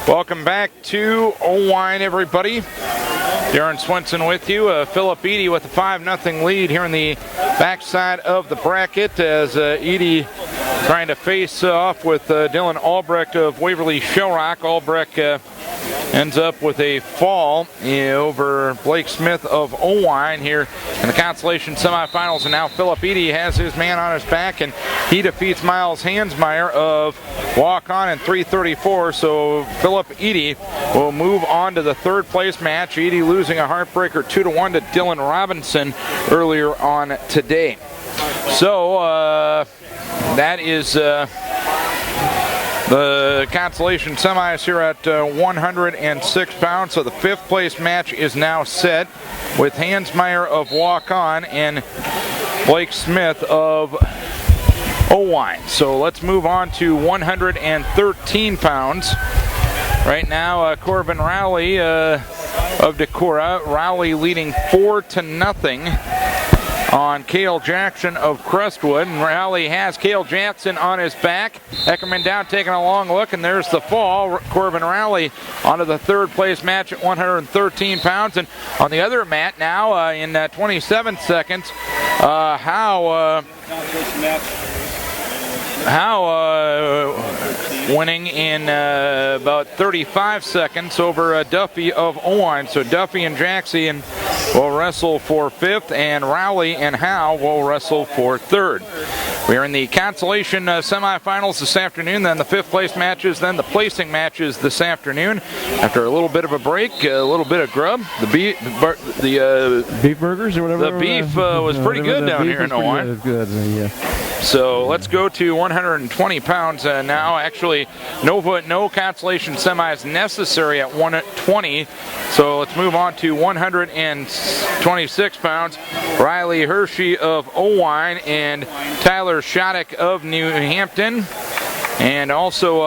Welcome back to Owine, everybody. Darren Swenson with you. Philip Eady with a 5-0 lead here in the backside of the bracket as Eady trying to face off with Dylan Albrecht of Waverly Shellrock. Albrecht ends up with a fall over Blake Smith of Owine here in the Consolation semifinals, and now Philip Eady has his man on his back, and he defeats Miles Hansmeyer of Walk-On in 3:34. So Philip Eady will move on to the third place match. Eady losing a heartbreaker 2-1 to Dylan Robinson earlier on today. So that is the Consolation semis here at 106 pounds. So the fifth place match is now set with Hansmeyer of Walk-On and Blake Smith of Owine. So let's move on to 113 pounds. Right now, Corbin Rowley of Decorah. Rowley leading 4-0 on Cale Jackson of Crestwood. And Rowley has Cale Jackson on his back. Eckerman down, taking a long look, and there's the fall. Corbin Rowley onto the third place match at 113 pounds. And on the other mat now, in 27 seconds, Howe winning in about 35 seconds over Duffy of Owine. So Duffy and Jackson will wrestle for fifth, and Rowley and Howe will wrestle for third. We are in the Consolation semifinals this afternoon, then the fifth place matches, then the placing matches this afternoon. After a little bit of a break, a little bit of grub, the beef burgers or whatever. The beef was pretty good down here in Owine. Good, yeah. So let's go to 120 pounds now. Actually, no Consolation semis necessary at 120. So let's move on to 126 pounds. Riley Hershey of Owine and Tyler Shattuck of New Hampton. And also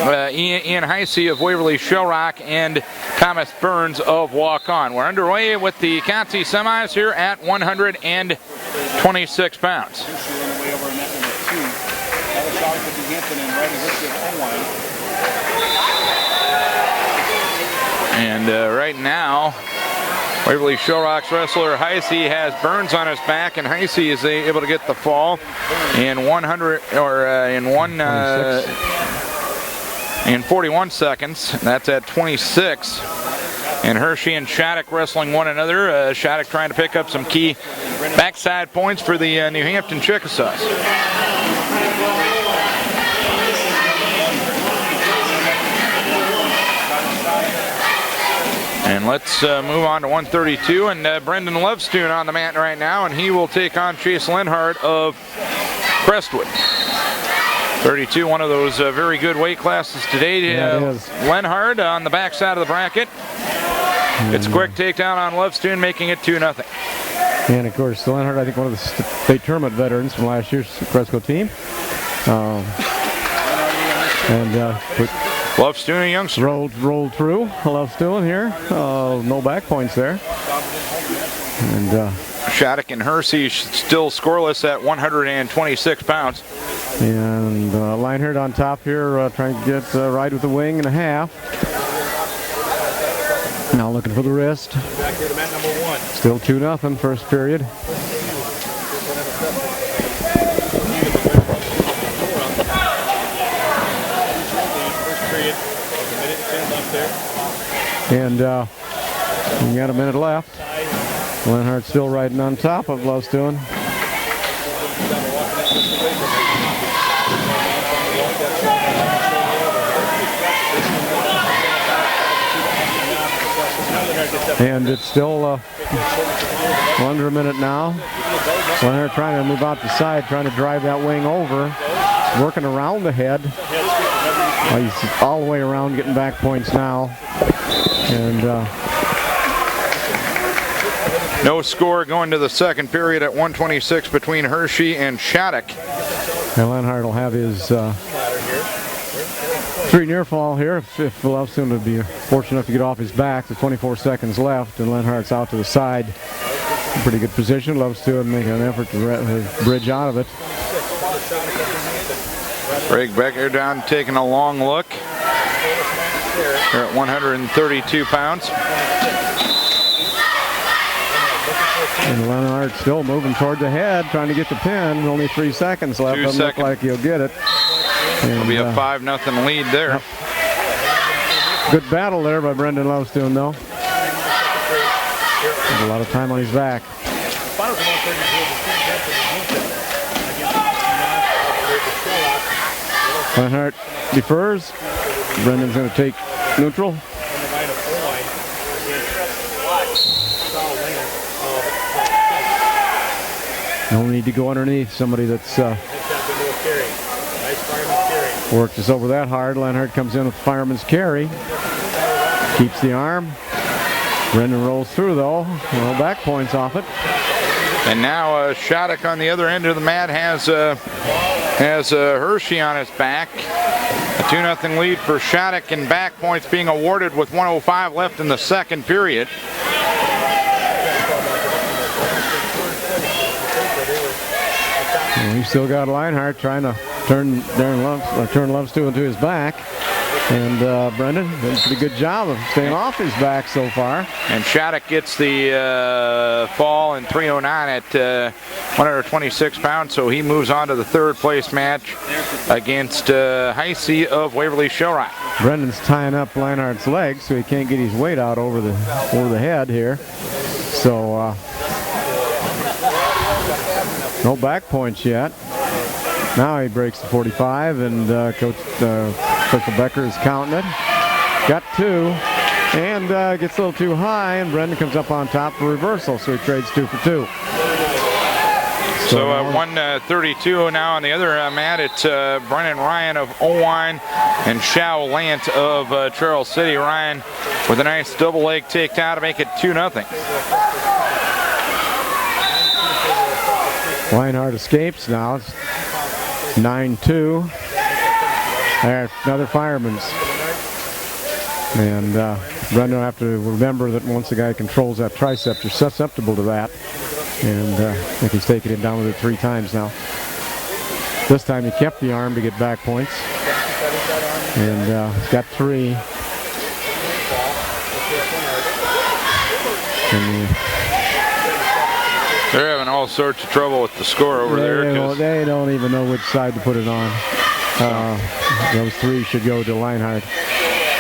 Ian Heisey of Waverly Shellrock and Thomas Burns of Walk-On. We're underway with the Consi semis here at 126 pounds. And right now, Waverly Shellrock's wrestler Heisey has Burns on his back, and Heisey is able to get the fall in 41 seconds. That's at 26. And Hershey and Shattuck wrestling one another. Shattuck trying to pick up some key backside points for the New Hampton Chickasaws. And let's move on to 132, and Brendan Lovestoon on the mat right now, and he will take on Chase Lenhart of Crestwood. 32, one of those very good weight classes today. Lenhart on the backside of the bracket. It's a quick takedown on Lovestoon, making it 2-0. And of course, Lenhart, I think one of the state tournament veterans from last year's Cresco team. Lovestoon, a youngster. Rolled through. Lovestoon here. No back points there. And Shattuck and Hersey still scoreless at 126 pounds. And Leinhardt on top here, trying to get right with the wing and a half. Now looking for the wrist. Back here to mat number 1. Still 2-0 first period. And we got a minute left. Lenhart still riding on top of Lovestoon. And it's still under a minute now. Lenhart trying to move out the side, trying to drive that wing over. Working around the head. He's all the way around, getting back points now. And no score going to the second period at 126 between Hershey and Shattuck. And Lenhart will have his 3 near fall here if Lovestoon would be fortunate enough to get off his back. There's 24 seconds left, and Lenhart's out to the side. Pretty good position. Lovestoon making an effort to bridge out of it. Greg Becker down taking a long look. They're at 132 pounds. And Leonard still moving toward the head, trying to get the pin. Only 3 seconds left. Doesn't look like he'll get it. It'll be a 5-0 lead there. Yep. Good battle there by Brendan Lovestone, though. Had a lot of time on his back. Reinhardt defers. Brendan's going to take neutral. No need to go underneath somebody that's worked us over that hard. Leonhardt comes in with fireman's carry. Keeps the arm. Brendan rolls through, though. No back points off it. And now Shattuck on the other end of the mat has Hershey on his back. A 2-0 lead for Shattuck, and back points being awarded with 1:05 left in the second period. Well, he's still got Lionheart trying to turn Lovestone into his back. And Brendan did a pretty good job of staying off his back so far. And Shattuck gets the fall in 3:09 at 126 pounds, so he moves on to the third place match against Heisey of Waverly Shellrock. Brendan's tying up Lionheart's legs so he can't get his weight out over the head here. So no back points yet. Now he breaks the 45, and Coach Becker is counting it. Got 2, and gets a little too high, and Brendan comes up on top for reversal, so he trades 2 for 2. So 132 now on the other mat. It's Brennan Ryan of Owine and Shao Lant of Charles City. Ryan with a nice double leg takedown to make it 2-0. Lionheart escapes now. It's 9-2. There's another fireman's. And Brendan will have to remember that once the guy controls that tricep, you're susceptible to that. And I think he's taken it down with it 3 times now. This time he kept the arm to get back points. And he's got 3. And they're having all sorts of trouble with the score over there. They don't even know which side to put it on. Those 3 should go to Lionheart.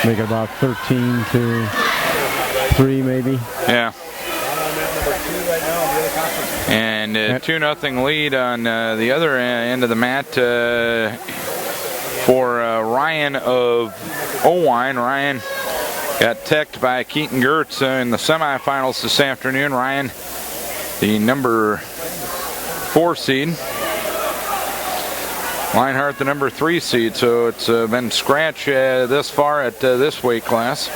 Make it about 13-3 maybe. Yeah. And 2-0 lead on the other end of the mat for Ryan of Owine. Ryan got teched by Keaton Gertz in the semifinals this afternoon. Ryan, the number 4 seed. Lionheart, the number 3 seed. So it's been scratch this far at this weight class.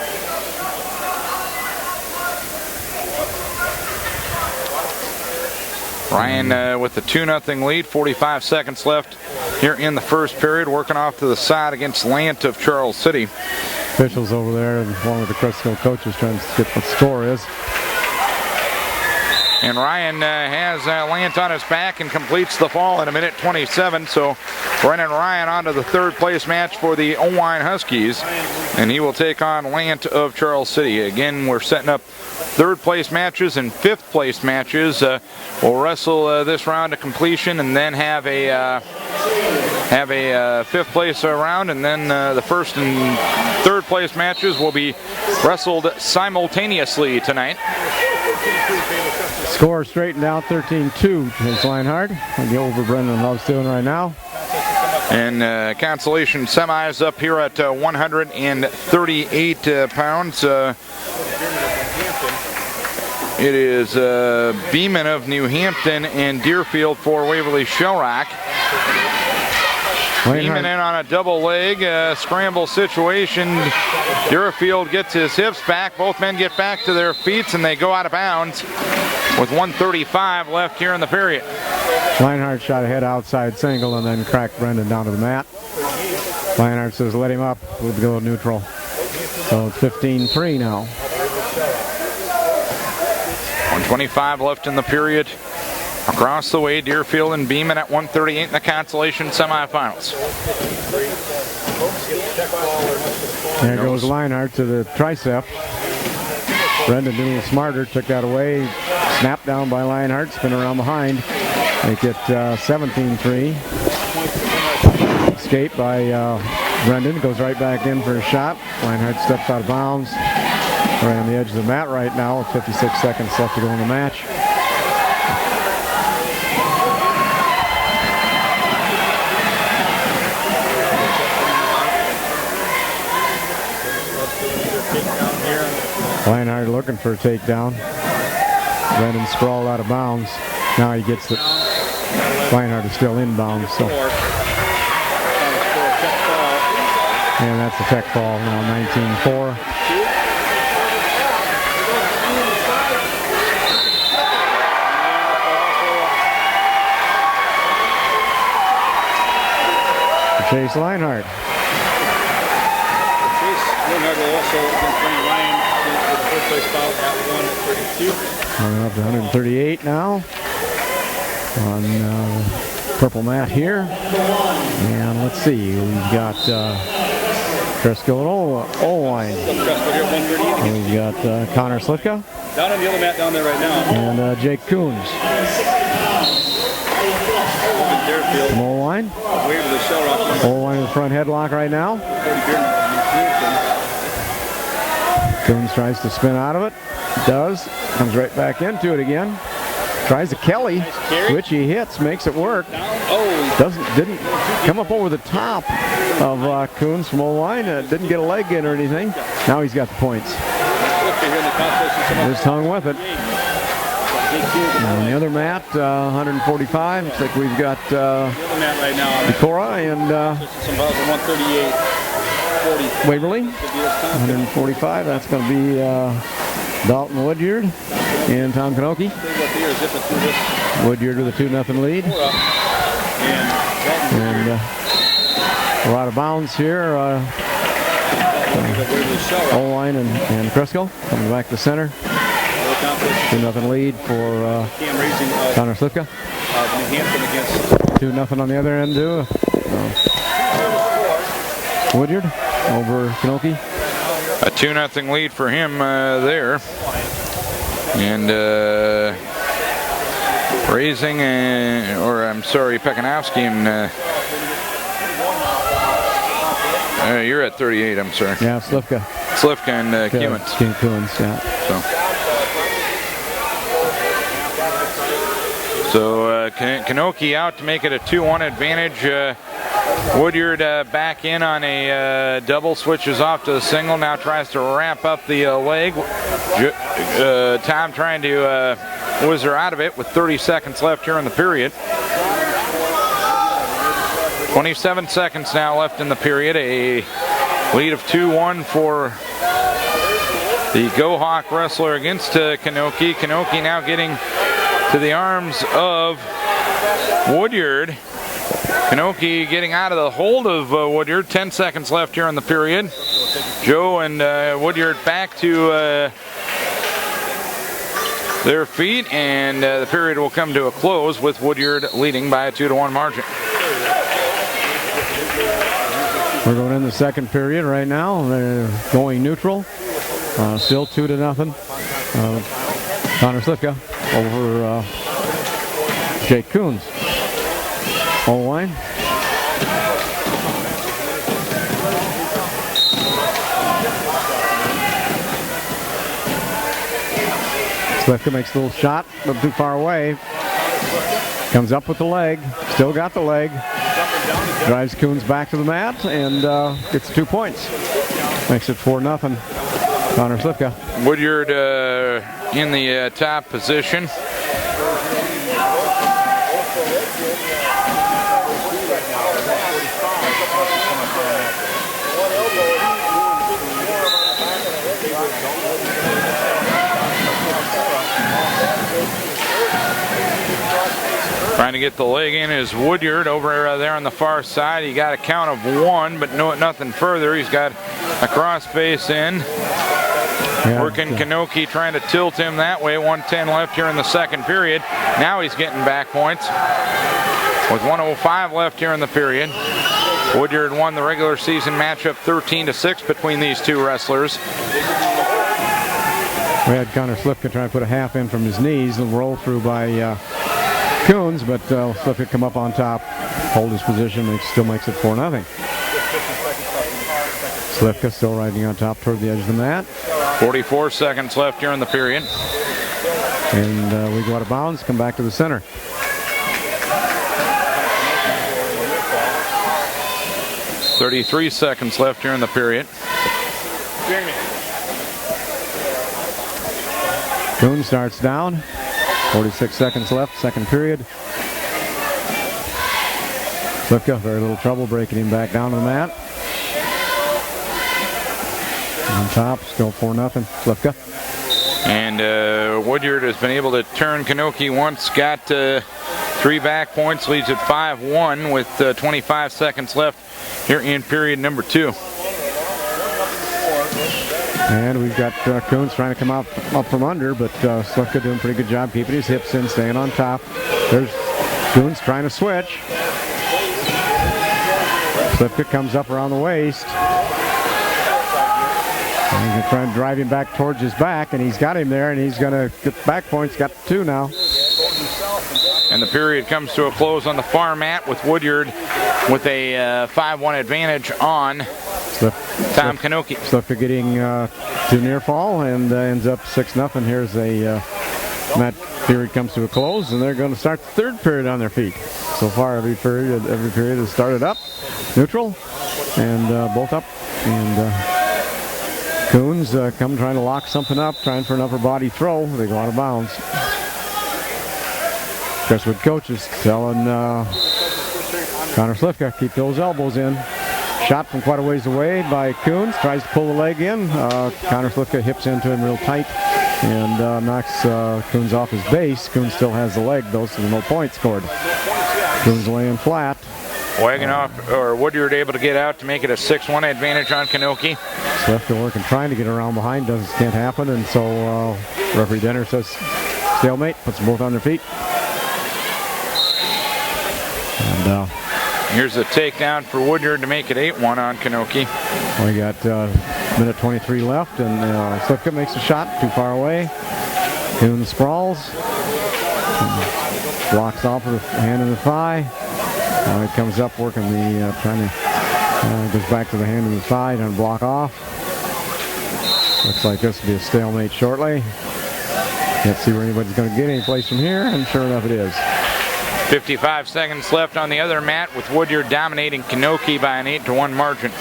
Ryan with the 2-0 lead, 45 seconds left here in the first period, working off to the side against Lant of Charles City. Officials over there and one of the Cresthill coaches trying to get what the score is. And Ryan has Lant on his back and completes the fall in 1:27. So Brennan Ryan on to the third place match for the Owine Huskies. And he will take on Lant of Charles City. Again, we're setting up third place matches and fifth place matches. We'll wrestle this round to completion and then have a fifth place round, and then the first and third place matches will be wrestled simultaneously tonight. Score straightened out 13-2 against Lionheart. I'll go over Brendan Lovestone right now. And Consolation semis up here at 138 pounds. It is Beeman of New Hampton and Deerfield for Waverly Shellrock. Beeman in on a double leg scramble situation. Deerfield gets his hips back. Both men get back to their feet and they go out of bounds with 1:35 left here in the period. Lionheart shot ahead outside single and then cracked Brendan down to the mat. Lionheart says let him up. We'll go neutral. So it's 15-3 now. 1:25 left in the period. Across the way, Deerfield and Beeman at 1:38 in the Consolation semifinals. There goes Leinhardt to the tricep. Brendan did a little smarter, took that away. Snap down by Leinhardt, spin around behind. Make it 17-3. Escape by Brendan, goes right back in for a shot. Leinhardt steps out of bounds. Right on the edge of the mat right now with 56 seconds left to go in the match. Leinhardt looking for a takedown. Brendan sprawled out of bounds. Now he gets it. Leinhardt is still inbound, so. And that's a tech ball now, 19-4. Chase Leinhardt. Chase Leinhardt will also against Brendan Ryan with the first place foul at 132. Running up to 138 now on purple mat here. And let's see, we've got Driscoll and Olwine. We've got Connor Slifka. Down on the other mat down there right now. And Jake Coons. From Olwine. Olwine in the front headlock right now. Coons tries to spin out of it. Does. Comes right back into it again. Tries a Kelly, which he hits, makes it work. Didn't come up over the top of Coons from Olwine. Didn't get a leg in or anything. Now he's got the points. Just hung with it. On the other mat, 145. Looks like we've got Decorah and Waverly. 145. That's going to be Dalton Woodyard and Tom Knoke. Woodyard with a 2-0 lead. And we're out of bounds here. Olwine and Cresco coming back to center. 2-0 lead for Connor Slifka. 2-0 on the other end too. Woodyard over Knoke. A 2-0 lead for him there. And Raising, Pekanowski and you're at 38, I'm sorry. Yeah, Slifka. Slifka and Kuhns. Kuhns, yeah. So Knoke out to make it a 2-1 advantage. Woodyard back in on a double, switches off to the single, now tries to wrap up the leg. Tom trying to whizzer out of it with 30 seconds left here in the period. 27 seconds now left in the period. A lead of 2-1 for the Go-Hawk wrestler against Knoke. Knoke now getting to the arms of Woodyard. Knoke getting out of the hold of Woodyard. 10 seconds left here in the period. Joe and Woodyard back to their feet, and the period will come to a close with Woodyard leading by a 2-1 margin. We're going in the second period right now. They're going neutral. Still 2-0. Connor Slifka over Jake Coons. Olwine. Slifka makes a little shot, a little too far away. Comes up with the leg. Still got the leg. Drives Coons back to the mat and gets 2 points. Makes it 4-0. Connor Slifka. Woodyard in the top position. Trying to get the leg in is Woodyard over there on the far side. He got a count of 1, but nothing further. He's got a crossface in. Yeah, working Knoke, trying to tilt him that way. 1:10 left here in the second period. Now he's getting back points with 1:05 left here in the period. Woodyard won the regular season matchup 13-6 between these two wrestlers. We had Connor Slifka trying to put a half in from his knees and roll through by Coons, but Slifka come up on top, hold his position, and still makes it 4-0. Slifka still riding on top toward the edge of the mat. 44 seconds left here in the period. And we go out of bounds, come back to the center. .33 seconds left here in the period. Coons starts down. 46 seconds left, second period. Slifka, very little trouble breaking him back down to the mat. On top, still 4-0, Slifka. And Woodyard has been able to turn Kanoki once, got 3 back points, leads at 5-1 with 25 seconds left here in period number 2. And we've got Coons trying to come up from under, but Slifka doing a pretty good job keeping his hips in, staying on top. There's Coons trying to switch. Slifka comes up around the waist. And he's going to try and drive him back towards his back, and he's got him there, and he's going to get back points. Got 2 now. And the period comes to a close on the far mat with Woodyard with a 5-1 advantage on Tom Kanoki. Slifka getting to near fall and ends up 6-0. Here's a mat period comes to a close, and they're going to start the third period on their feet. So far, every period has started up, neutral, and both up. And Coons come trying to lock something up, trying for an upper body throw. They go out of bounds. Crestwood coaches telling Connor Slifka, keep those elbows in. Shot from quite a ways away by Coons, tries to pull the leg in. Connor Slifka hips into him real tight and knocks Coons off his base. Coons still has the leg though, so no points scored. Coons laying flat. Waganoff or Woodyard able to get out to make it a 6-1 advantage on Kanoki. Slifka working, trying to get around behind, can't happen, and so referee Denner says stalemate, puts them both on their feet. And here's a takedown for Woodyard to make it 8-1 on Kanoki. We got minute 23 left, and Slifka makes a shot too far away. Coons sprawls, blocks off with a hand in the thigh. He comes up working the goes back to the hand in the thigh and block off. Looks like this will be a stalemate shortly. Can't see where anybody's going to get any place from here, and sure enough it is. 55 seconds left on the other mat with Woodyard dominating Kanoki by an 8-1 margin.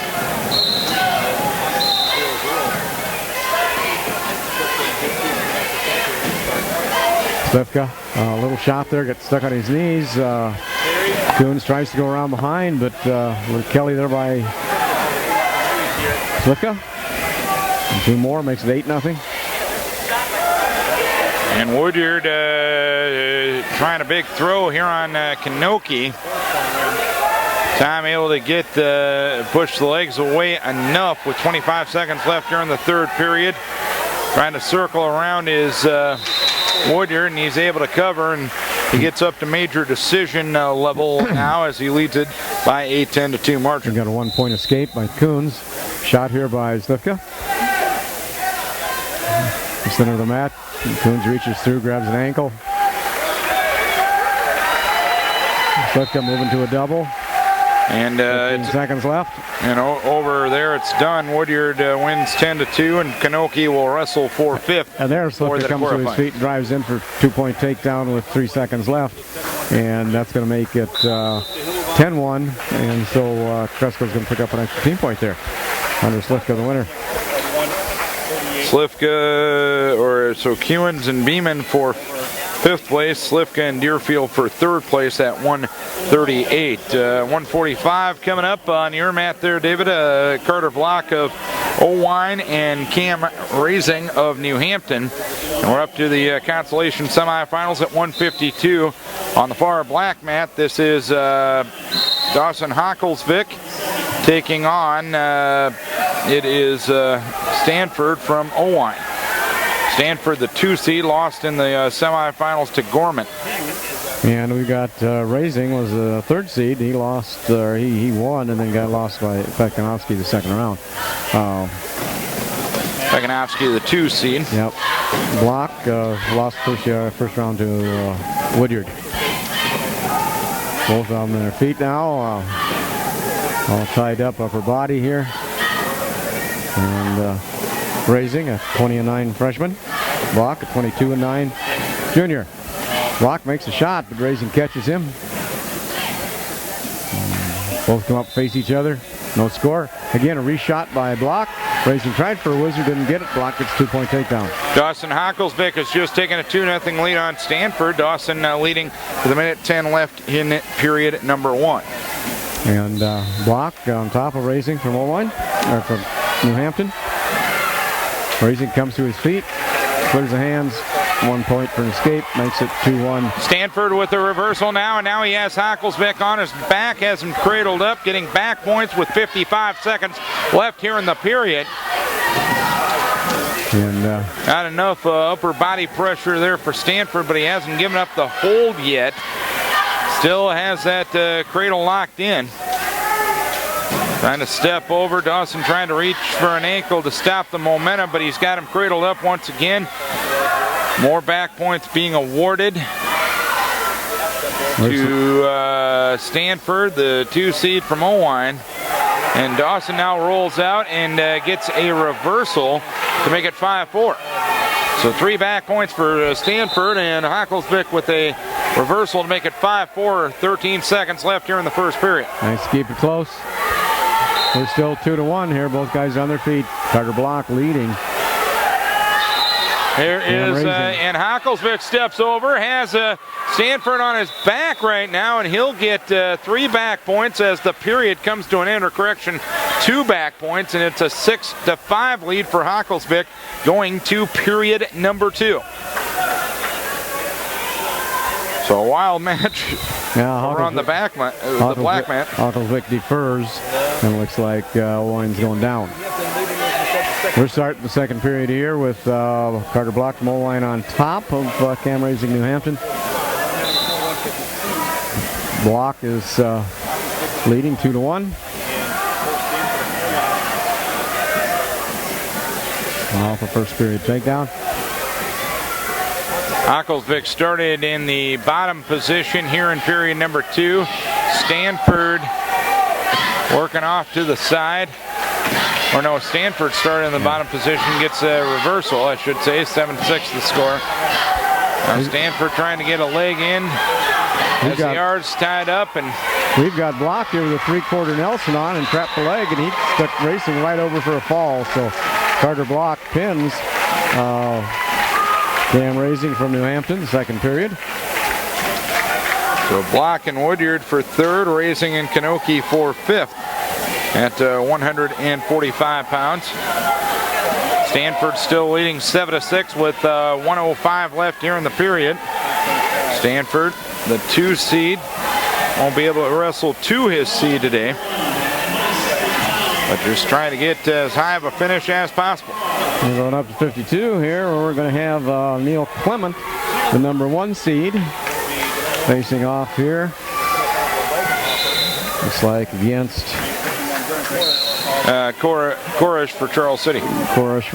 Slifka, a little shot there, gets stuck on his knees. Coons tries to go around behind, but Kelly there by Slifka. And 2 more makes it 8-0. And Woodyard trying a big throw here on Kanoki. Tom able to get push the legs away enough with 25 seconds left here in the third period. Trying to circle around his Woodyard, and he's able to cover, and he gets up to major decision level now as he leads it by a 10-2 margin. We got a 1-point escape by Coons. Shot here by Slifka. The center of the mat. Coons reaches through, grabs an ankle. Slifka moving to a double. And 15 seconds left. And over there it's done. Woodyard wins 10-2, and Kanoki will wrestle for 5th. And there Slifka comes to his feet and drives in for 2-point takedown with 3 seconds left. And that's going to make it 10-1. And so Cresco's going to pick up an extra team point there. Under Slifka, the winner. Slifka, so Kewins and Beeman for 5th place, Slifka and Deerfield for 3rd place at 138. 145 coming up on your mat there, David. Carter Block of Owine and Cam Raising of New Hampton. And we're up to the Consolation semifinals at 152. On the far black mat, this is Dawson Hocklesvik taking on, it is Stanford from Owine. Stanford, the 2 seed, lost in the semifinals to Gorman. And we got Raising was the 3rd seed. He lost, or he won, and then got lost by Pekanovsky the 2nd round. Pekanovsky, the 2 seed. Yep. Block lost first round to Woodyard. Both of them on their feet now. All tied up upper body here. And Raising, a 20-9 freshman. Block, a 22-9 junior. Block makes a shot, but Raising catches him. Both come up, face each other. No score. Again, a reshot by Block. Raising tried for a Wizard, didn't get it. Block gets 2-point takedown. Dawson Hocklesvik has just taken a 2-0 lead on Stanford. Dawson leading with 1:10 left in period number 1. And Block on top of Raising from Owine, or from New Hampton. Raising comes to his feet, clears the hands. 1 point for an escape, makes it 2-1. Stanford with a reversal now, and now he has Hocklesvik on his back, has him cradled up, getting back points with 55 seconds left here in the period. And not enough upper body pressure there for Stanford, but he hasn't given up the hold yet. Still has that cradle locked in. Trying to step over. Dawson trying to reach for an ankle to stop the momentum, but he's got him cradled up once again. More back points being awarded to Stanford, the 2 seed from Owine. And Dawson now rolls out and gets a reversal to make it 5-4. So 3 back points for Stanford, and Hocklesvik with a reversal to make it 5-4. 13 seconds left here in the first period. Nice to keep it close. We're still 2-1 here. Both guys on their feet. Carter Block leading. Here is, and Hocklesvik steps over, has Stanford on his back right now, and he'll get 3 back points as the period comes to an end, or correction, 2 back points, and it's a 6-5 lead for Hocklesvik going to period number 2. So a wild match over on the black mat. Hocklesvik defers, and it looks like Owine's going down. We're starting the second period here with Carter Block from Owine on top of Cam Raising New Hampton. Block is leading 2-1. Off the first period takedown. Hocklesvik started in the bottom position here in period number 2. Stanford working off to the side. Or no, Stanford started in the bottom position, gets a reversal, I should say. 7-6 the score. Now Stanford trying to get a leg in as the yard's tied up. And we've got Block here with a 3/4 Nelson on and trapped the leg, and he stuck Racing right over for a fall. So Carter Block pins Cam Raising from New Hampton, second period. So Block and Woodyard for 3rd, Raising and Kanoki for 5th. At 145 pounds. Stanford still leading 7-6 with 1:05 left here in the period. Stanford, the 2 seed, won't be able to wrestle to his seed today. But just trying to get as high of a finish as possible. We're going up to 52 here, where we're going to have Neil Clement, the number 1 seed, facing off here. Looks like against Korish for Charles City. Korish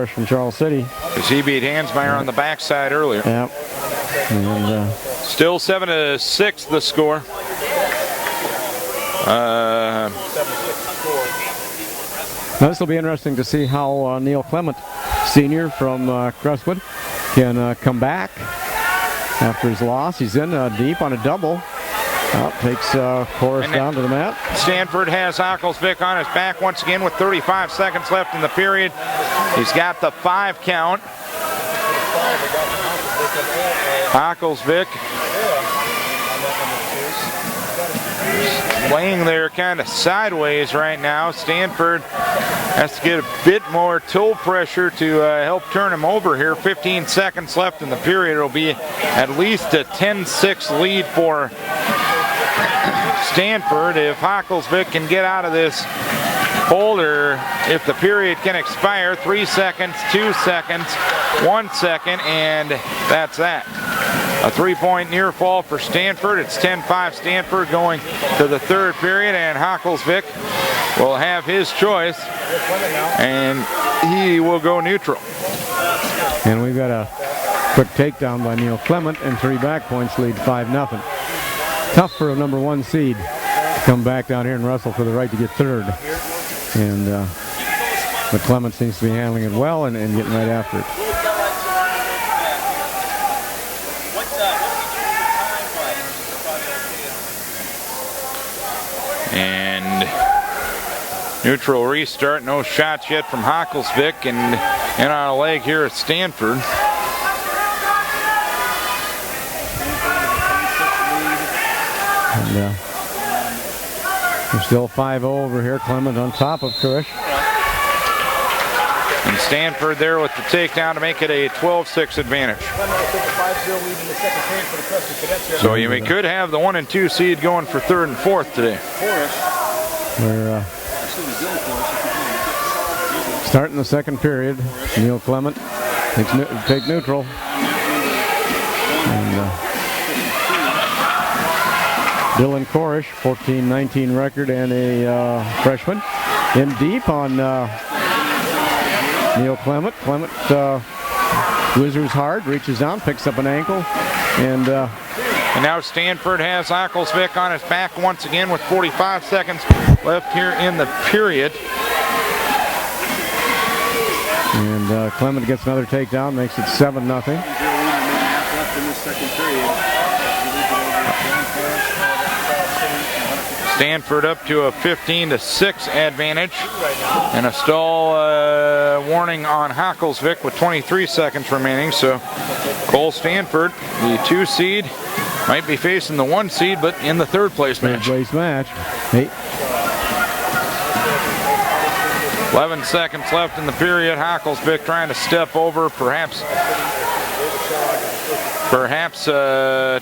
from Charles City. Because he beat Hansmeyer on the backside earlier. Yep. And, still 7-6 the score. Now this will be interesting to see how Neil Clement, senior from Crestwood, can come back after his loss. He's in deep on a double. Takes Korish down to the mat. Stanford has Hocklesvik on his back once again with 35 seconds left in the period. He's got the 5 count. Hocklesvik laying there kind of sideways right now. Stanford has to get a bit more toe pressure to help turn him over here. 15 seconds left in the period. It'll be at least a 10-6 lead for Stanford if Hocklesvik can get out of this hold, or if the period can expire. 3 seconds, 2 seconds, 1 second, and that's that. A 3-point near fall for Stanford. It's 10-5 Stanford going to the third period, and Hocklesvik will have his choice, and he will go neutral. And we've got a quick takedown by Neil Clement, and 3 back points lead 5-0. Tough for a number 1 seed to come back down here and wrestle for the right to get third. And but Clement seems to be handling it well and getting right after it. And neutral restart, no shots yet from Hocklesvik, and in on a leg here at Stanford. And we're still 5-0 over here. Clement on top of Kurish. And Stanford there with the takedown to make it a 12-6 advantage. So we could have the 1 and 2 seed going for 3rd and 4th today. We're starting the second period. Neil Clement take neutral. And Dylan Korish, 14-19 record and a freshman. In deep on Neil Clement. Clement whizzers hard, reaches down, picks up an ankle, and now Stanford has Hocklesvik on his back once again with 45 seconds left here in the period. And Clement gets another takedown, makes it 7-0. Stanford up to a 15-6 advantage, and a stall warning on Hocklesvik with 23 seconds remaining. So Cole Stanford, the 2 seed, might be facing the 1 seed, but in the 3rd place match. 3rd place match. 11 seconds left in the period. Hocklesvik trying to step over, perhaps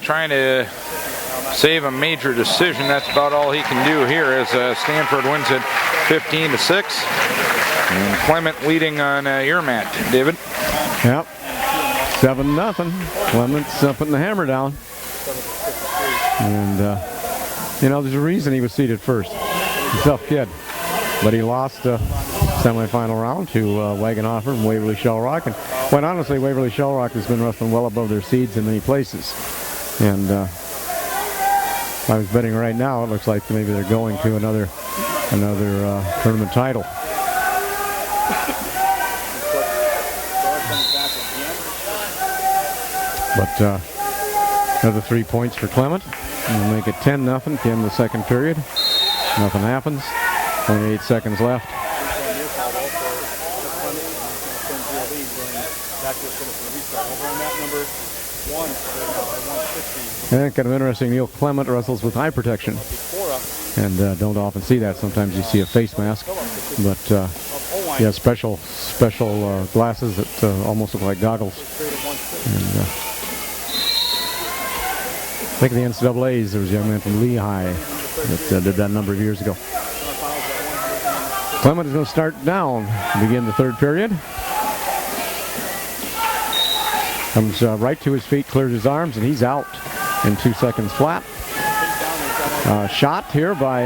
trying to save a major decision. That's about all he can do here as Stanford wins it 15-6. And Clement leading on your mat, David. Yep. 7-0. Clement's putting the hammer down. And, there's a reason he was seated first. He's a tough kid. But he lost the semifinal round to Wagenhofer from Waverly Shellrock. And quite honestly, Waverly Shellrock has been wrestling well above their seeds in many places. And if I was betting right now, it looks like maybe they're going to another tournament title. But another 3 points for Clement. And we'll make it 10-0 to end the second period. Nothing happens. Only 8 seconds left. And kind of interesting, Neil Clement wrestles with eye protection. And don't often see that. Sometimes you see a face mask. But he has special glasses that almost look like goggles. And I think in the NCAAs there was a young man from Lehigh that did that a number of years ago. Clement is going to start down to begin the 3rd period. Comes right to his feet, clears his arms, and he's out in 2 seconds flat. Shot here by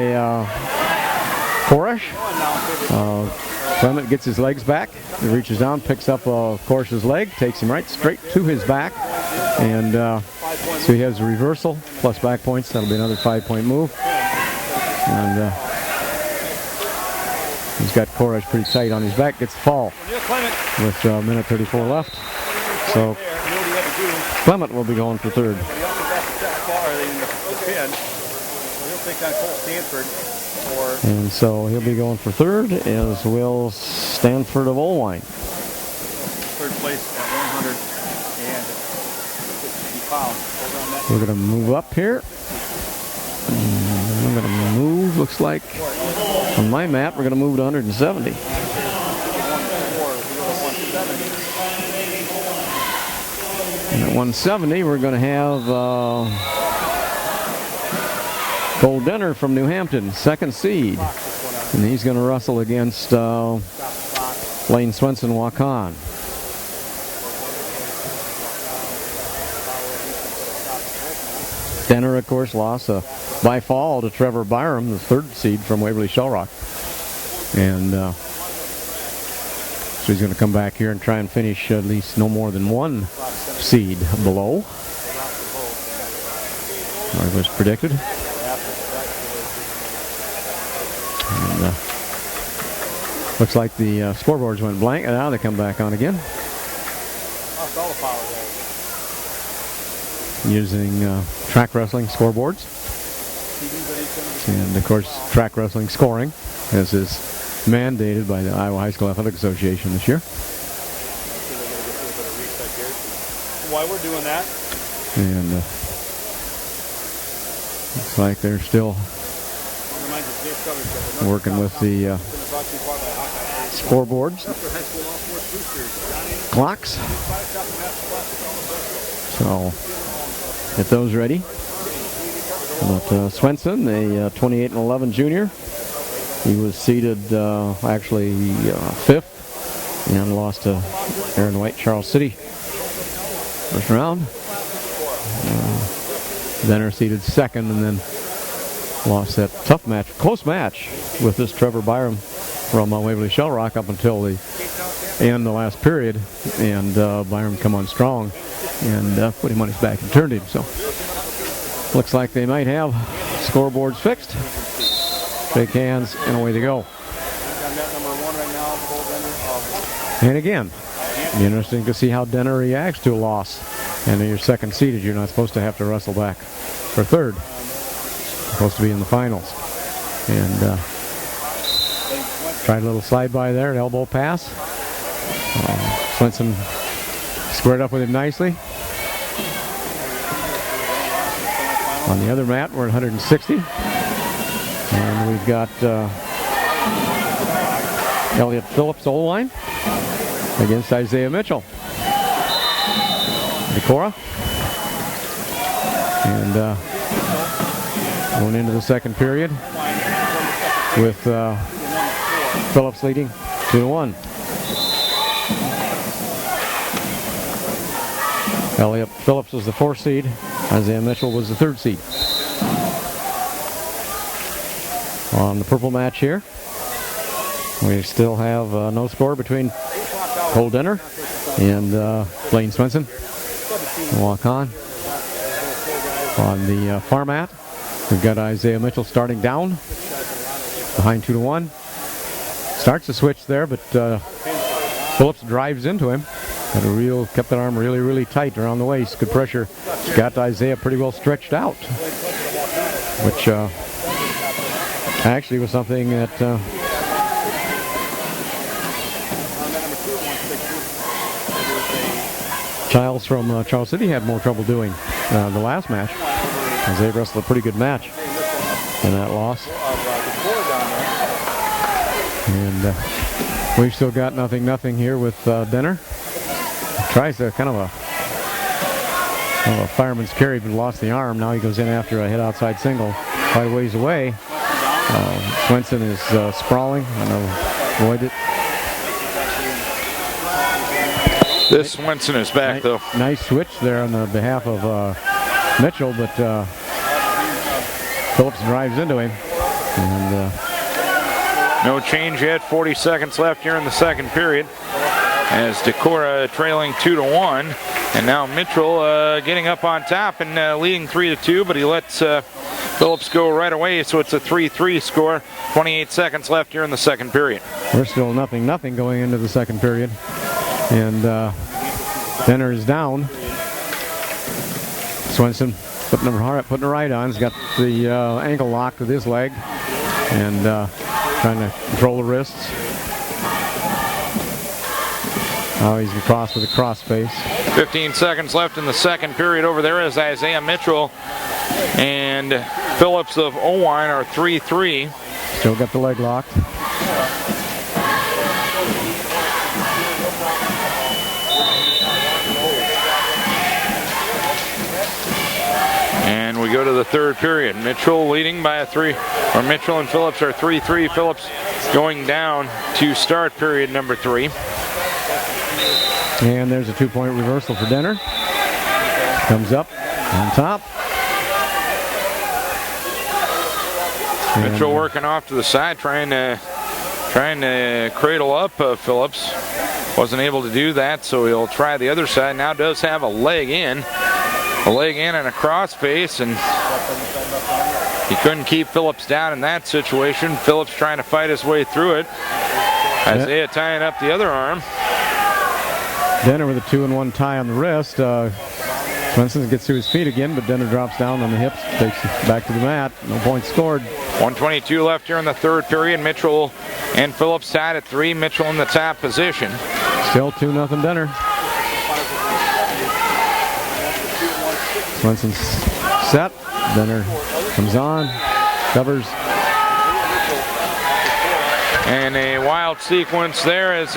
Korish. Clement gets his legs back. He reaches down, picks up Korish's leg, takes him right straight to his back. And so he has a reversal plus back points. That'll be another 5-point move. And he's got Korish pretty tight on his back. Gets the fall with a minute 34 left. So Clement will be going for 3rd. And so he'll be going for 3rd, as will Stanford of Olwine. 3rd place at 150 pounds. We're going to move up here. We're going to move, looks like, on my map, we're going to move to 170. And at 170, we're going to have Cole Denner from New Hampton, 2nd seed. And he's going to wrestle against Lane Swenson Wakan. Denner, of course, lost by fall to Trevor Byram, the 3rd seed from Waverly Shellrock. And so he's going to come back here and try and finish at least no more than 1 seed below, like was predicted. And looks like the scoreboards went blank, and now they come back on again. Using track wrestling scoreboards. And of course, track wrestling scoring, as is mandated by the Iowa High School Athletic Association this year. Why we're doing that? And looks like they're still working with the scoreboards, clocks. So get those ready. But Swenson, a 28-11 junior, he was seeded actually 5th and lost to Aaron White, Charles City, first round. Denner seeded 2nd and then lost that tough match, close match with this Trevor Byram from Waverly Shellrock up until the end, the last period, and Byram come on strong and put him on his back and turned him. So looks like they might have scoreboards fixed. Shake hands and away they go. And again, interesting to see how Denner reacts to a loss. And you're 2nd seeded, you're not supposed to have to wrestle back for 3rd. Supposed to be in the finals. And tried a little slide by there, an elbow pass. Swenson squared up with him nicely. On the other mat, we're at 160. And we've got Elliott Phillips O-line against Isaiah Mitchell. Decora. And going into the 2nd period with Phillips leading 2-1. Elliott Phillips was the 4th seed. Isaiah Mitchell was the 3rd seed. On the purple match here, we still have no score between Cole Denner and Blaine Swenson. Walk on. On the far mat, we've got Isaiah Mitchell starting down, behind 2-1. Starts to switch there, but Phillips drives into him. Kept that arm really, really tight around the waist. Good pressure. Got Isaiah pretty well stretched out, which actually was something that Childs from Charles City had more trouble doing the last match. Isaiah wrestled a pretty good match in that loss. And we've still got 0-0 here with Denner. Tries to kind of a fireman's carry, but lost the arm. Now he goes in after a head outside single quite a ways away. Swenson is sprawling and avoid it. This Swenson is back, though. Nice switch there on the behalf of Mitchell, but Phillips drives into him. And no change yet. 40 seconds left here in the 2nd period. As Decora trailing 2-1, and now Mitchell getting up on top and leading 3-2, but he lets Phillips go right away, so it's a 3-3 score. 28 seconds left here in the 2nd period. We're still 0-0 going into the 2nd period, and Denner is down. Swenson putting the right on. He's got the ankle locked with his leg, and trying to control the wrists. Oh, he's across with a cross face. 15 seconds left in the 2nd period. Over there is Isaiah Mitchell and Phillips of Owine are 3-3. Still got the leg locked. And we go to the 3rd period. Mitchell leading by Mitchell and Phillips are 3-3. Phillips going down to start period number 3. And there's a 2-point reversal for Denner. Comes up on top. Mitchell working off to the side, trying to cradle up Phillips. Wasn't able to do that, so he'll try the other side. Now does have a leg in and a crossface, and he couldn't keep Phillips down in that situation. Phillips trying to fight his way through it. Isaiah tying up the other arm. Denner with a 2-1 tie on the wrist. Swenson gets to his feet again, but Denner drops down on the hips, takes it back to the mat. No points scored. 1:22 left here in the third period. Mitchell and Phillips tied at 3. Mitchell in the top position. Still 2-0 Denner. Swenson's set. Denner comes on, covers. And a wild sequence there as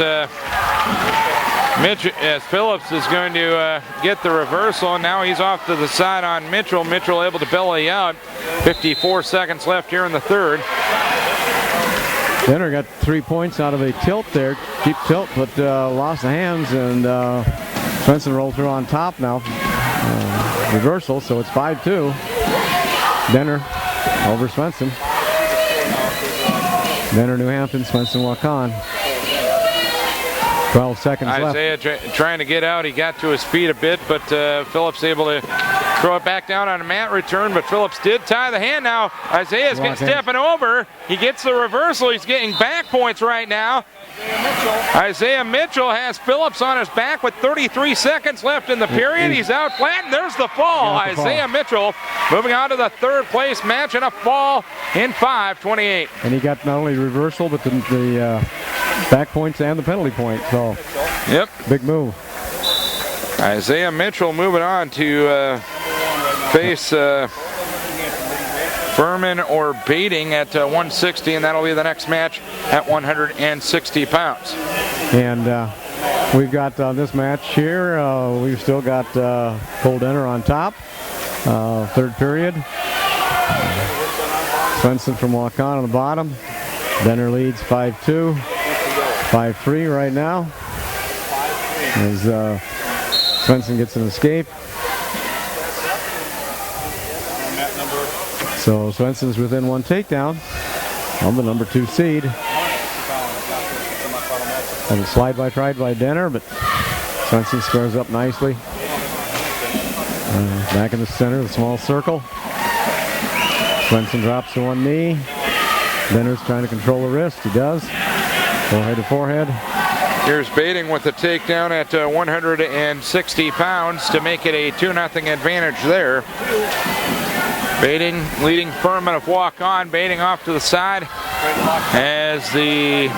Phillips is going to get the reversal, and now he's off to the side on Mitchell. Mitchell able to belly out. 54 seconds left here in the third. Denner got 3 points out of a tilt there, deep tilt, but lost the hands, and Swenson rolled through on top now. Reversal, so it's 5-2. Denner over Swenson. Denner, New Hampton, Swenson, Waukon. 12 seconds left. Isaiah trying to get out. He got to his feet a bit, but Phillips able to throw it back down on a mat return, but Phillips did tie the hand. Now Isaiah's stepping over. He gets the reversal. He's getting back points right now. Isaiah Mitchell has Phillips on his back with 33 seconds left in the period. He's out flat, and there's the fall. Isaiah Mitchell moving on to the third place match and a fall in 5:28. And he got not only reversal, but the back points and the penalty point. So, yep, big move. Isaiah Mitchell moving on to face Furman or Bating at 160, and that'll be the next match at 160 pounds. And we've got this match here, we've still got Cole Denner on top, third period. Swenson from Waukon on the bottom. Denner leads 5-2, 5-3 right now. As Swenson gets an escape. So Swenson's within 1 takedown on the number 2 seed. And a slide by tried by Denner, but Swenson squares up nicely. Back in the center, the small circle. Swenson drops to one knee. Denner's trying to control the wrist. He does. Forehead to forehead. Here's Bating with the takedown at 160 pounds to make it a 2-0 advantage there. Bating leading Furman of Waukon. Bating off to the side as the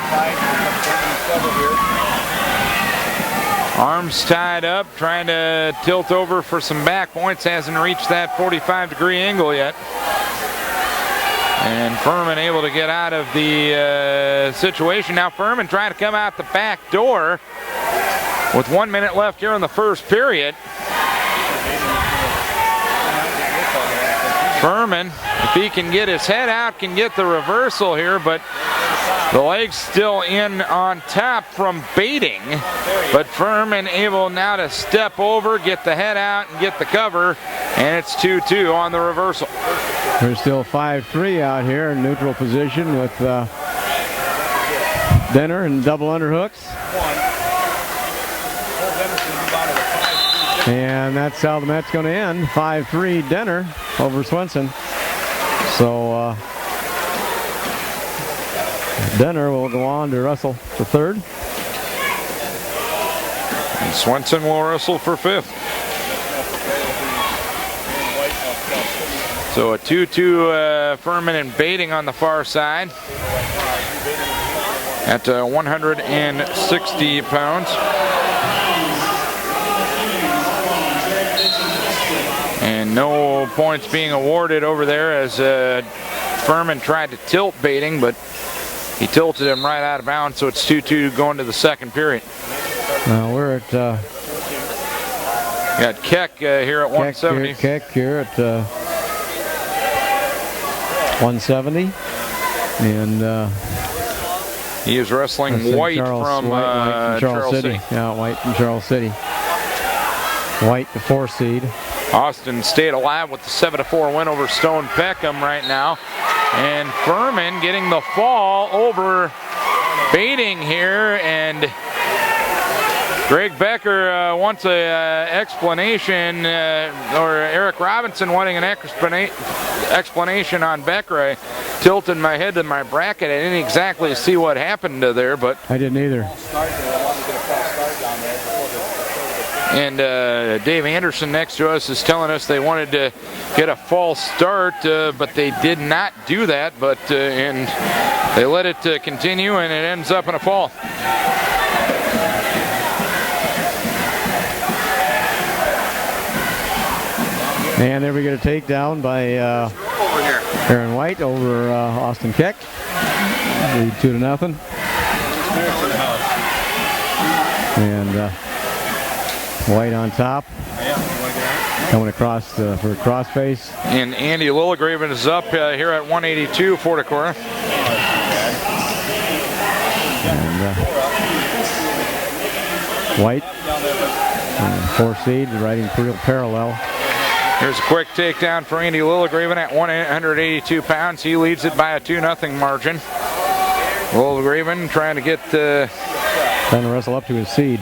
arms tied up, trying to tilt over for some back points. Hasn't reached that 45-degree angle yet. And Furman able to get out of the situation. Now Furman trying to come out the back door with 1 minute left here in the first period. Furman, if he can get his head out, can get the reversal here, but the leg's still in on top from Bating. But Furman able now to step over, get the head out, and get the cover, and it's 2-2 on the reversal. There's still 5-3 out here in neutral position with Denner and double underhooks. And that's how the match's going to end. 5-3 Denner over Swenson. So Denner will go on to wrestle for third. And Swenson will wrestle for fifth. So a 2-2 Furman and Bating on the far side at 160 pounds. And no points being awarded over there as Furman tried to tilt Bating, but he tilted him right out of bounds, so it's 2-2 going to the second period. Now we're at... got Keck here at 170. Keck here at 170. And he is wrestling White from Charles City. Yeah, White from Charles City. White, the 4 seed. Austin stayed alive with the 7-4 win over Stone Peckham right now. And Furman getting the fall over baiting here, and Greg Becker wants an explanation, or Eric Robinson wanting an explanation on Becker. I tilted my head to my bracket. I didn't exactly see what happened there, but I didn't either. And Dave Anderson next to us is telling us they wanted to get a false start, but they did not do that. But and they let it continue, and it ends up in a fall. And there we get a takedown by Aaron White over Austin Keck. Lead 2-0. And White on top. Coming across for a crossface. And Andy Lillegraven is up here at 182 for Decorah. And White, 4 seed, riding real parallel. Here's a quick takedown for Andy Lillegraven at 182 pounds. He leads it by a 2-0 margin. Lillegraven trying to get trying to wrestle up to his seed.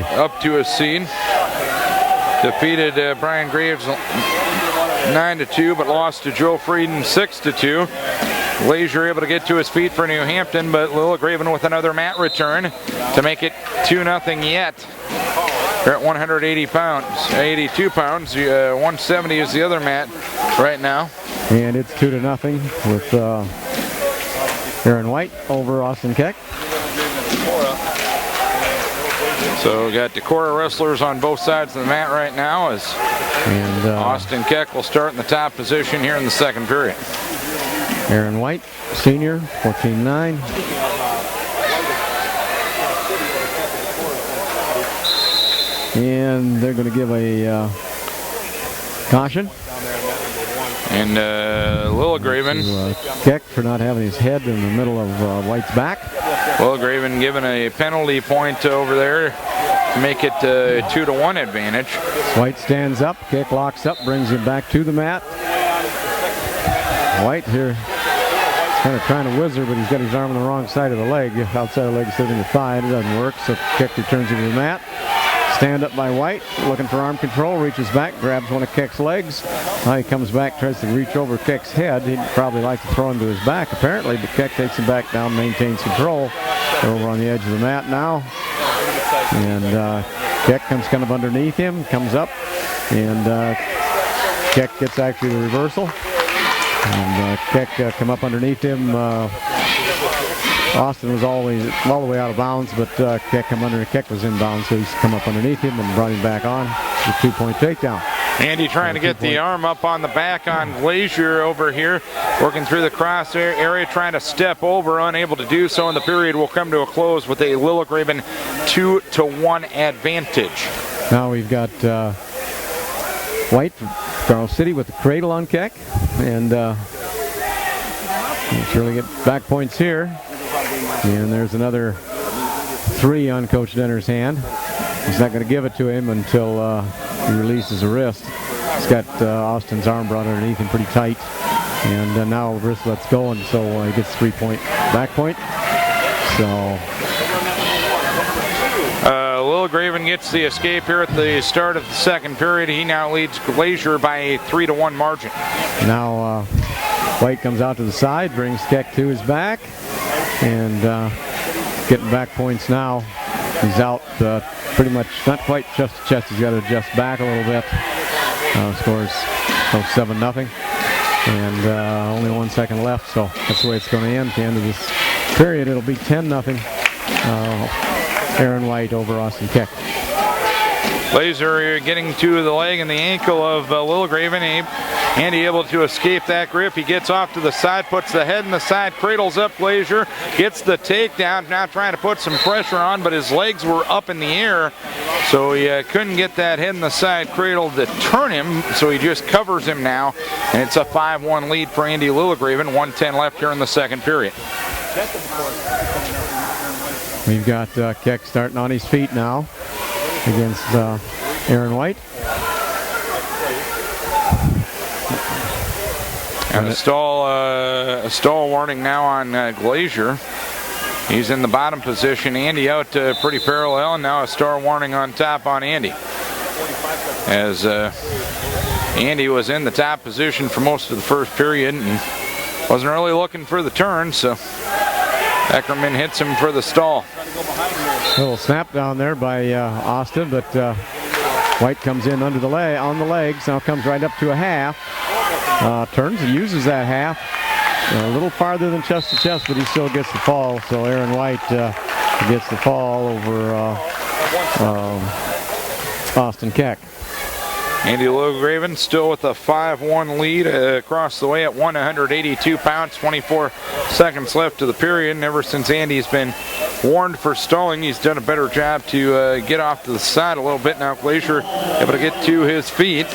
Defeated Brian Graves 9-2, but lost to Joe Frieden 6-2. Glazier able to get to his feet for New Hampton, but Lillegraven with another mat return to make it 2-0 yet. They're at 180 pounds, 82 pounds. 170 is the other mat right now. And it's 2-0 with Aaron White over Austin Keck. So we got Decorah wrestlers on both sides of the mat right now, as Austin Keck will start in the top position here in the second period. Aaron White, senior, 14-9. And they're going to give a caution. And Lillegraven. Keck for not having his head in the middle of White's back. Lillegraven given a penalty point over there to make it a 2-1 advantage. White stands up, Keck locks up, brings him back to the mat. White here kind of trying to whizzer, but he's got his arm on the wrong side of the leg. Outside of the leg sitting the thigh, it doesn't work, so Keck returns him to the mat. Stand up by White, looking for arm control, reaches back, grabs one of Keck's legs. Now he comes back, tries to reach over Keck's head. He'd probably like to throw him to his back, apparently, but Keck takes him back down, maintains control. They're over on the edge of the mat now. And Keck comes kind of underneath him, comes up, and Keck gets actually the reversal. And Keck come up underneath him. Austin was all the way out of bounds, but Keck was in bounds, so he's come up underneath him and brought him back on. The 2-point takedown. Andy trying to get the arm up on the back on Glazier over here, working through the cross area, trying to step over, unable to do so, and the period will come to a close with a Lillegraven 2-1 advantage. Now we've got White from Charles City with the cradle on Keck, and surely get back points here. And there's another 3 on Coach Denner's hand. He's not going to give it to him until he releases the wrist. He's got Austin's arm brought underneath him pretty tight. And now wrist lets go, and so he gets 3-point back point. So Lillegraven gets the escape here at the start of the second period. He now leads Glazier by a 3-1 margin. Now White comes out to the side, brings Keck to his back. And getting back points now. He's out pretty much, not quite chest to chest. He's got to adjust back a little bit. Scores 7-0. And only 1 second left, so that's the way it's going to end. At the end of this period, it'll be 10-0. Aaron White over Austin Keck. Glazier getting to the leg and the ankle of Lillegraven. Andy able to escape that grip. He gets off to the side, puts the head in the side, cradles up Glazier, gets the takedown, now trying to put some pressure on, but his legs were up in the air, so he couldn't get that head in the side cradle to turn him, so he just covers him now, and it's a 5-1 lead for Andy Lillegraven. 1:10 left here in the second period. We've got Keck starting on his feet now against Aaron White. And a stall warning now on Glazier. He's in the bottom position. Andy out pretty parallel, and now a stall warning on top on Andy. As Andy was in the top position for most of the first period and wasn't really looking for the turn, so Eckerman hits him for the stall. Little snap down there by Austin, but White comes in under the on the legs. Now comes right up to a half. Turns and uses that half. A little farther than chest to chest, but he still gets the fall. So Aaron White gets the fall over Austin Keck. Andy Lograven still with a 5-1 lead across the way at 182 pounds, 24 seconds left of the period. And ever since Andy's been warned for stalling, he's done a better job to get off to the side a little bit. Now Glazier able to get to his feet.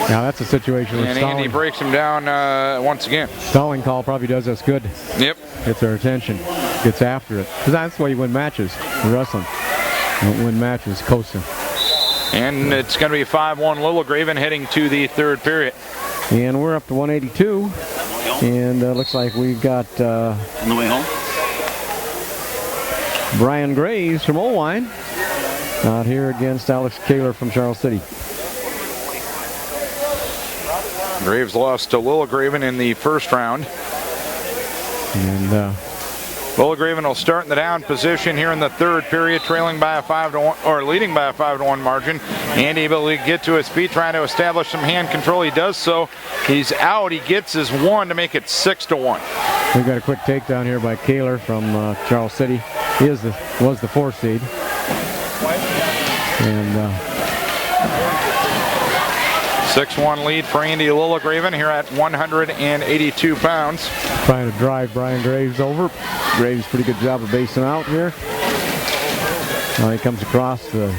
Now that's a situation where Andy breaks him down once again. Stalling call probably does us good. Yep. Gets their attention. Gets after it. Because that's the way you win matches in wrestling. You don't win matches coasting. And it's going to be 5-1 Littlegraven heading to the third period. And we're up to 182. And looks like we've got On the way home? Brian Graves from Olwine out here against Alex Kaler from Charles City. Graves lost to Littlegraven in the first round. And Littlegraven will start in the down position here in the third period, trailing by a 5-1 or leading by a 5-1 margin. Andy able to get to his feet, trying to establish some hand control. He does so. He's out. He gets his one to make it 6-1. We've got a quick takedown here by Kaler from Charles City. He was the 4th seed. And 6-1 lead for Andy Littlegraven here at 182 pounds. Trying to drive Brian Graves over. Graves pretty good job of basing out here. Now he comes across the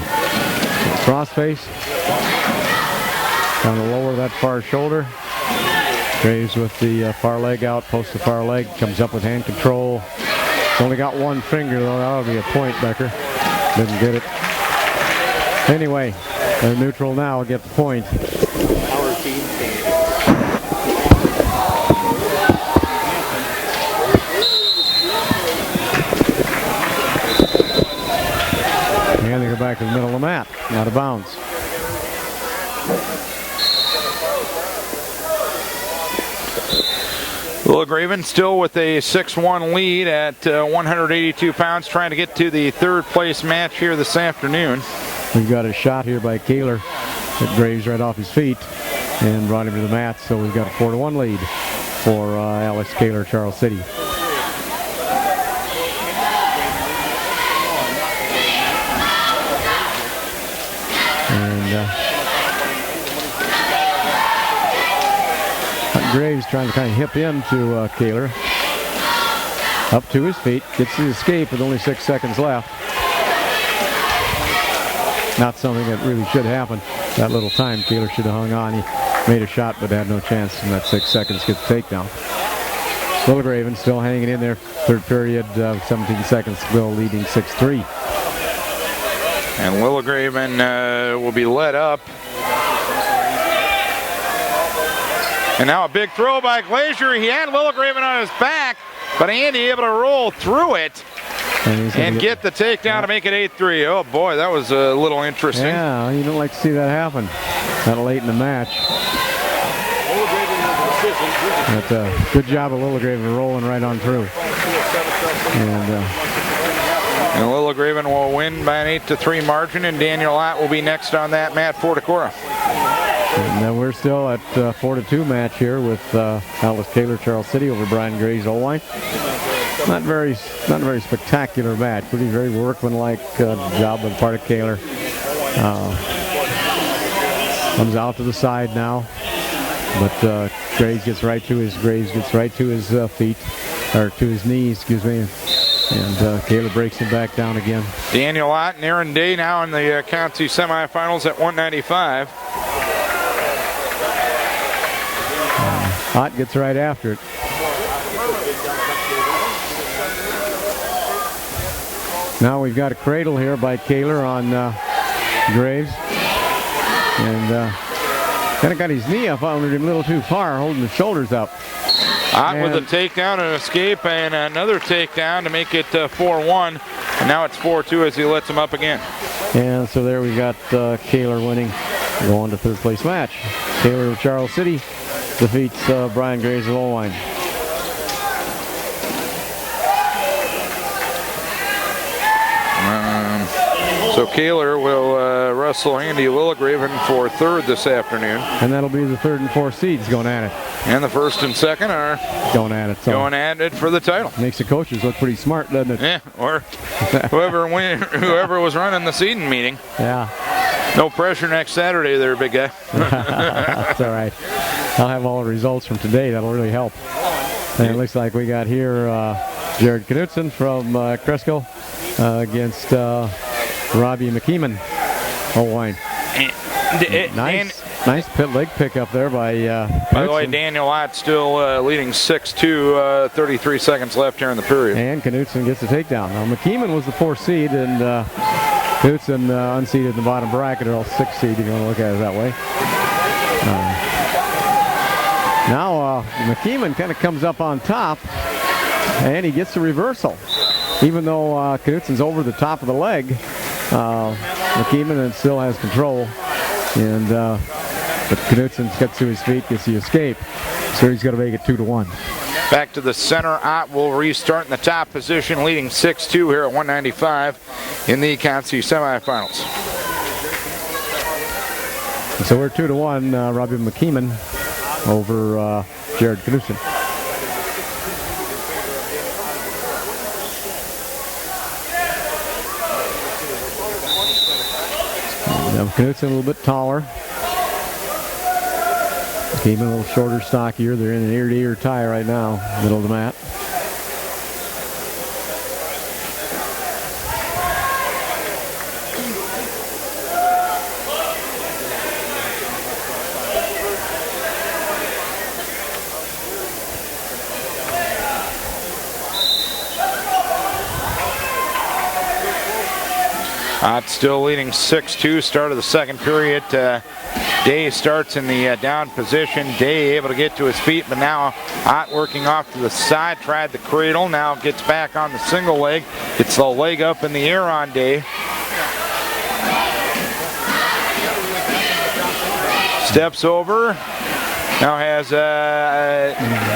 cross face. Trying to lower that far shoulder. Graves with the far leg out, posts the far leg, comes up with hand control. He's only got one finger though, that would be a point, Becker. Didn't get it. Anyway, they're neutral now, get the point. Our team. And they go back to the middle of the mat, out of bounds. Littlegraven still with a 6-1 lead at 182 pounds, trying to get to the third place match here this afternoon. We've got a shot here by Kaler that Graves right off his feet and brought him to the mat, so we've got a 4-1 lead for Alex Kaler, Charles City. And Graves trying to kind of hip into Kaler. Up to his feet, gets the escape with only 6 seconds left. Not something that really should happen. That little time, Kaler should have hung on. He made a shot, but had no chance in that 6 seconds to get the takedown. Littlegraven still hanging in there. Third period, 17 seconds to go, leading 6-3. And Littlegraven will be led up. And now a big throw by Glazier. He had Littlegraven on his back, but Andy able to roll through it and get the takedown to make it 8-3. Oh boy, that was a little interesting. Yeah, you don't like to see that happen that late in the match. But good job of Littlegraven rolling right on through. And Littlegraven will win by an 8-3 margin, and Daniel Ott will be next on that mat for Decorah. And then we're still at 4-2 match here with Alex Kaler, Charles City over Brian Graves, Olwine. Not a very spectacular match. Pretty very workmanlike job on the part of Kaler. Comes out to the side now, but Graves gets right to his feet, or to his knees, excuse me. And Kaler breaks him back down again. Daniel Ott and Aaron Day now in the county semifinals at 195. Ott gets right after it. Now we've got a cradle here by Kaler on Graves. And Kind of got his knee up under him a little too far, holding his shoulders up. Ott with a takedown, an escape, and another takedown to make it 4-1. And now it's 4-2 as he lets him up again. And so there we got Kaler winning, going to third place match. Kaler of Charles City defeats Brian Graves of Owine. So Kaler will wrestle Andy Lilligraven for third this afternoon. And that'll be the third and fourth seeds going at it. And the first and second are going at it. So going at it for the title. Makes the coaches look pretty smart, doesn't it? Yeah, or whoever was running the seeding meeting. Yeah. No pressure next Saturday there, big guy. That's all right. I'll have all the results from today. That'll really help. And it looks like we got here Jared Knutson from Cresco against Robbie McKeeman. Owine. Nice pit leg pick up there by the way, Daniel Ott still leading 6-2, 33 seconds left here in the period. And Knutson gets the takedown. Now McKeeman was the 4th seed, and Knutson unseeded in the bottom bracket, or 6th seed if you want to look at it that way. Now McKeeman kind of comes up on top, and he gets the reversal. Even though Knutson's over the top of the leg, McKeeman still has control. And but Knutson gets to his feet, gets the escape. So he's going to make it 2-1. Back to the center. Ott will restart in the top position, leading 6-2 here at 195 in the Consi semifinals. So we're 2-1. Robbie McKeeman over Jared Knutson. Now Knutson a little bit taller. McKeeman a little shorter, stockier. They're in an ear-to-ear tie right now, middle of the mat. Ott still leading 6-2, start of the second period. Day starts in the down position. Day able to get to his feet, but now Ott working off to the side, tried the cradle, now gets back on the single leg, gets the leg up in the air on Day. Steps over. Now has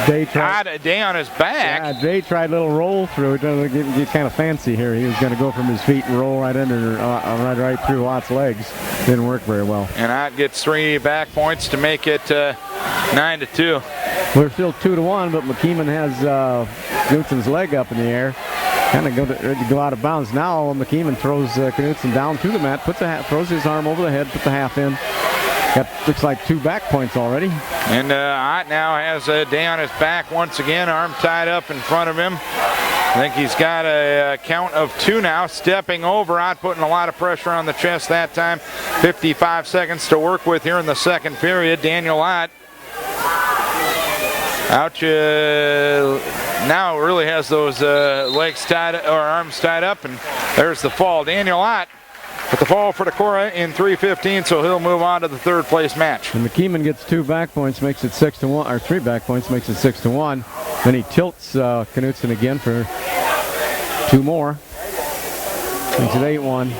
Day on his back. Yeah, Day tried a little roll through. It doesn't get kind of fancy here. He was going to go from his feet and roll right under, right through Ott's legs. Didn't work very well. And Ott gets 3 back points to make it 9-2. We're still 2-1, but McKeeman has Knutson's leg up in the air. Kind of ready to go out of bounds. Now McKeeman throws Knutson down to the mat, throws his arm over the head, puts the half in. Got, looks like 2 back points already. And Ott now has Day on his back once again, arm tied up in front of him. I think he's got a count of 2 now. Stepping over, Ott putting a lot of pressure on the chest that time. 55 seconds to work with here in the second period. Daniel Ott now really has those legs tied or arms tied up, and there's the fall. Daniel Ott with the fall for Decorah in 3:15, so he'll move on to the third place match. And McKeeman gets 2 back points, makes it 6-1, or 3 back points, makes it 6-1. Then he tilts Knutson again for 2 more. Makes it 8-1.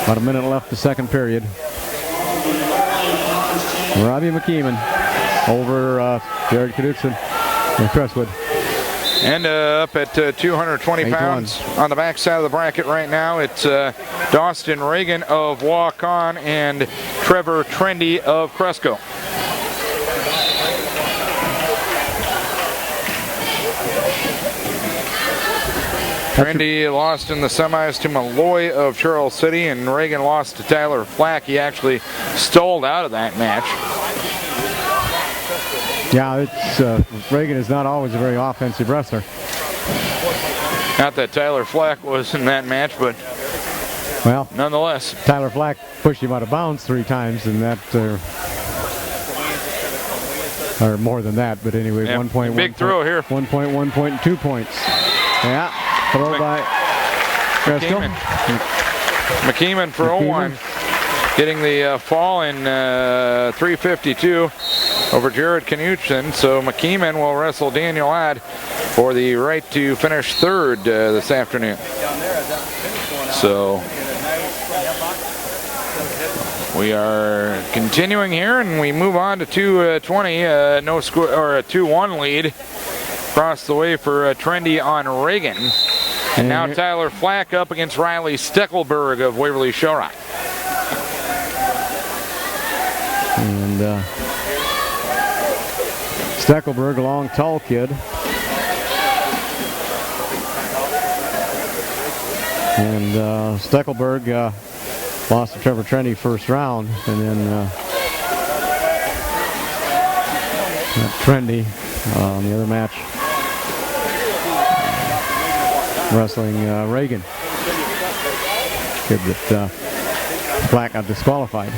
About a minute left the second period. Robbie McKeeman over Jared Knutson in Crestwood. And up at 220 pounds on the backside of the bracket right now, it's Dawson Reagan of Walk-On and Trevor Trendy of Cresco. Trendy lost in the semis to Malloy of Charles City, and Reagan lost to Tyler Flack. He actually stalled out of that match. Yeah, it's Reagan is not always a very offensive wrestler. Not that Tyler Flack was in that match, but well, nonetheless. Tyler Flack pushed him out of bounds 3 times, and that, or more than that, but anyway, yeah, 1.1. Big throw here. 1.1 point and 2 points. Yeah, throw by Cresco. McKeeman for 0-1. getting the fall in 3:52 over Jared Knutson. So McKeeman will wrestle Daniel Ladd for the right to finish third this afternoon. So we are continuing here, and we move on to 2:20. No score, or a 2-1 lead across the way for Trendy on Reagan. And now Tyler Flack up against Riley Steckelberg of Waverly Shellrock. And Steckelberg, a long, tall kid. And Steckelberg lost to Trevor Trendy first round, and then Trendy on the other match wrestling Reagan. Kid that Flack got disqualified.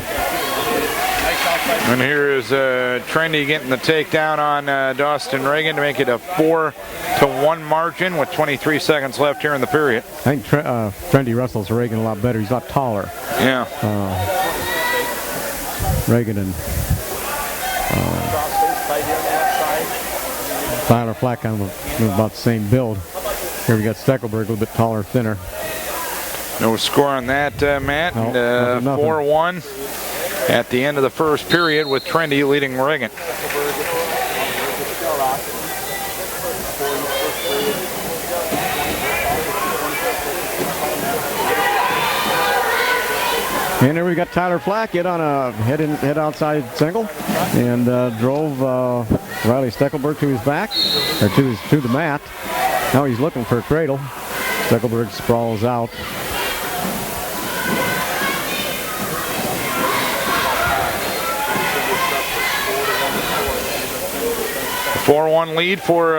And here is Trendy getting the takedown on Dawson Reagan to make it a 4-1 margin with 23 seconds left here in the period. I think Trendy wrestles Reagan a lot better. He's a lot taller. Yeah. Reagan and Tyler Flack kind of about the same build. Here we got Steckelberg, a little bit taller, thinner. No score on that, Matt. No, And 4-1 at the end of the first period with Trendy leading Reagan. And here we got Tyler Flack hit on a head outside single, and drove Riley Steckelberg to his back, or to the mat. Now he's looking for a cradle. Steckelberg sprawls out. 4-1 lead for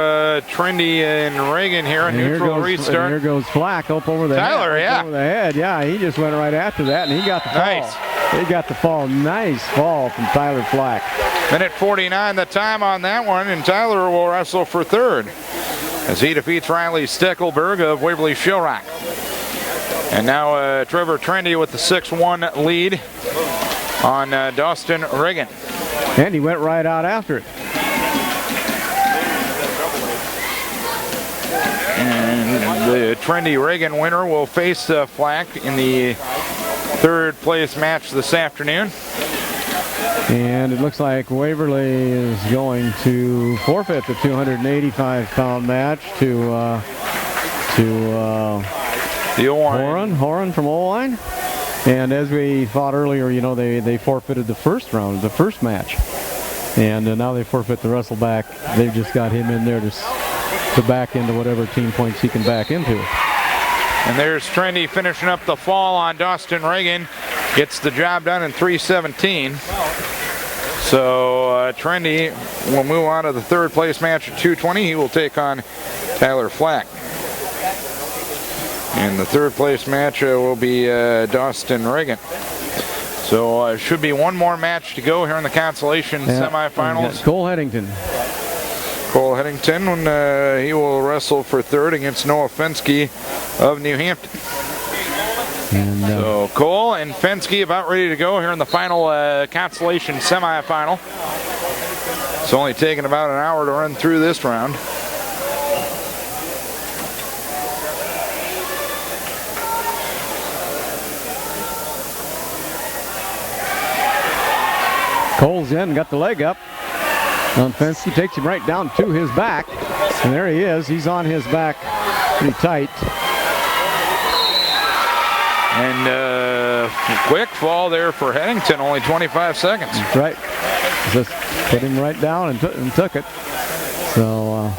Trendy and Reagan here. A neutral restart. And here goes Flack up over the Tyler, head. yeah. Over the head. Yeah, he just went right after that, and he got the fall. Nice. He got the fall. Nice fall from Tyler Flack. Minute 49 the time on that one, and Tyler will wrestle for third as he defeats Riley Steckelberg of Waverly Shellrock. And now Trevor Trendy with the 6-1 lead on Dawson Reagan. And he went right out after it. And the Trendy Reagan winner will face Flack in the third place match this afternoon. And it looks like Waverly is going to forfeit the 285-pound match to the Owine. Horan from Owine. And as we thought earlier, you know, they forfeited the first round, the first match. And now they forfeit the wrestle back. They've just got him in there to back into whatever team points he can back into. And there's Trendy finishing up the fall on Dawson Reagan. Gets the job done in 3:17. So Trendy will move on to the third place match at 2:20. He will take on Tyler Flack. And the third place match will be Dawson Reagan. So should be one more match to go here in the Consolation semifinals. Cole Headington. Cole Headington, when he will wrestle for third against Noah Fensky of New Hampton. And, so Cole and Fensky about ready to go here in the final Consolation semifinal. It's only taken about an hour to run through this round. Cole's in, got the leg up. Fensky takes him right down to his back. And there he is. He's on his back pretty tight. And quick fall there for Headington, only 25 seconds. That's right. Just put him right down and took it. So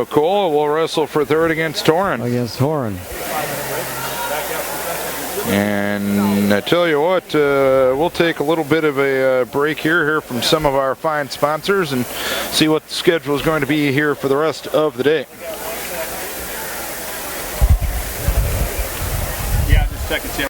Cole will wrestle for third against Horan. And I tell you what, we'll take a little bit of a break here from some of our fine sponsors and see what the schedule is going to be here for the rest of the day. Yeah, just checking.